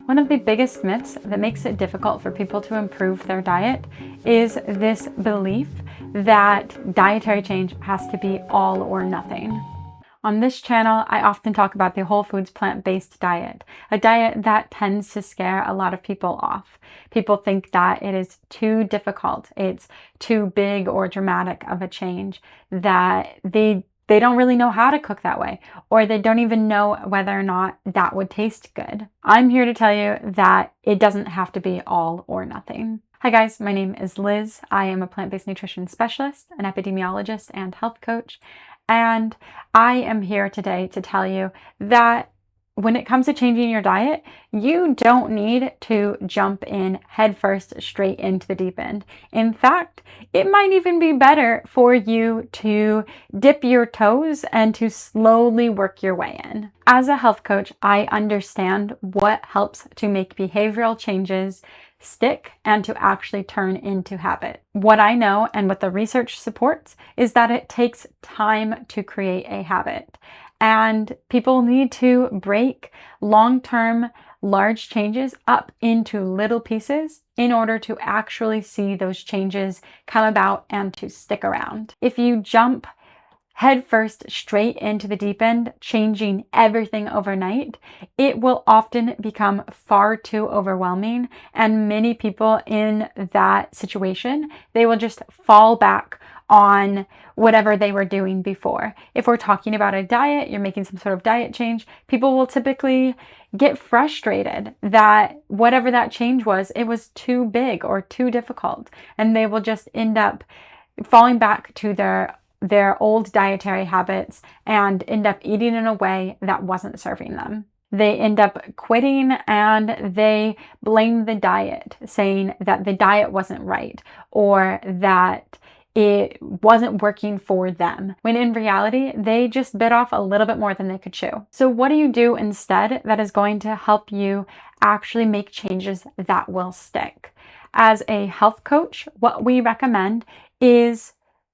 One of the biggest myths that makes it difficult for people to improve their diet is this belief that dietary change has to be all or nothing. On this channel, I often talk about the whole foods plant-based diet, a diet that tends to scare a lot of people off. People think that it is too difficult, it's too big or dramatic of a change, that they don't really know how to cook that way, or they don't even know whether or not that would taste good. I'm here to tell you that it doesn't have to be all or nothing. Hi guys, my name is Liz. I am a plant-based nutrition specialist, an epidemiologist, and health coach. And I am here today to tell you that when it comes to changing your diet, you don't need to jump in headfirst straight into the deep end. In fact, it might even be better for you to dip your toes and to slowly work your way in. As a health coach, I understand what helps to make behavioral changes stick and to actually turn into habit. What I know and what the research supports is that it takes time to create a habit. And people need to break long-term large changes up into little pieces in order to actually see those changes come about and to stick around. If you jump head first straight into the deep end, changing everything overnight, it will often become far too overwhelming. And many people in that situation, they will just fall back on whatever they were doing before. If we're talking about a diet, you're making some sort of diet change, people will typically get frustrated that whatever that change was, it was too big or too difficult. And they will just end up falling back to their old dietary habits and end up eating in a way that wasn't serving them. They end up quitting and they blame the diet, saying that the diet wasn't right or that it wasn't working for them, when in reality, they just bit off a little bit more than they could chew. So what do you do instead that is going to help you actually make changes that will stick? As a health coach, what we recommend is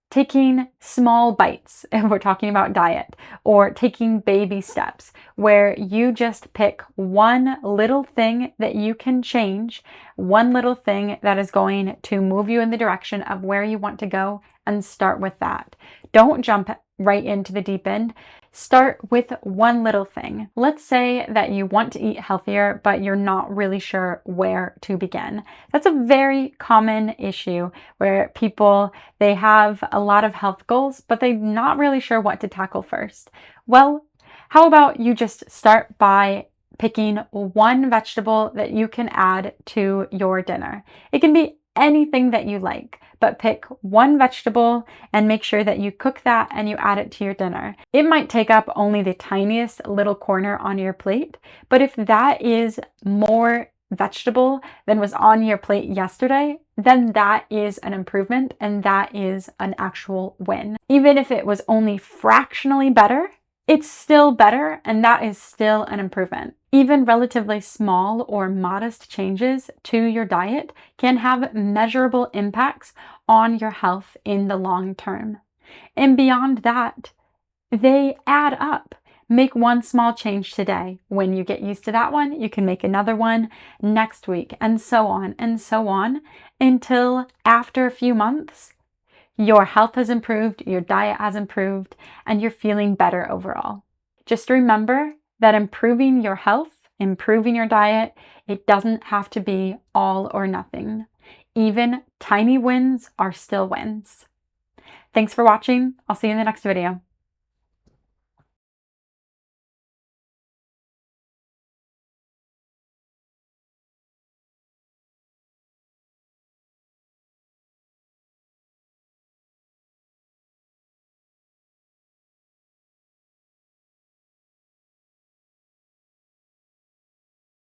taking small bites, if we're talking about diet, or taking baby steps where you just pick one little thing that you can change, one little thing that is going to move you in the direction of where you want to go, and start with that. Don't jump right into the deep end. Start with one little thing. Let's say that you want to eat healthier, but you're not really sure where to begin. That's a very common issue where people, they have a lot of health goals, but they're not really sure what to tackle first. Well, how about you just start by picking one vegetable that you can add to your dinner? It can be anything that you like, but pick one vegetable and make sure that you cook that and you add it to your dinner. It might take up only the tiniest little corner on your plate, but if that is more vegetable than was on your plate yesterday, then that is an improvement and that is an actual win. Even if it was only fractionally better, it's still better and that is still an improvement. Even relatively small or modest changes to your diet can have measurable impacts on your health in the long term. And beyond that, they add up. Make one small change today. When you get used to that one, you can make another one next week, and so on until after a few months, your health has improved, your diet has improved, and you're feeling better overall. Just remember that improving your health, improving your diet, it doesn't have to be all or nothing. Even tiny wins are still wins. Thanks for watching. I'll see you in the next video.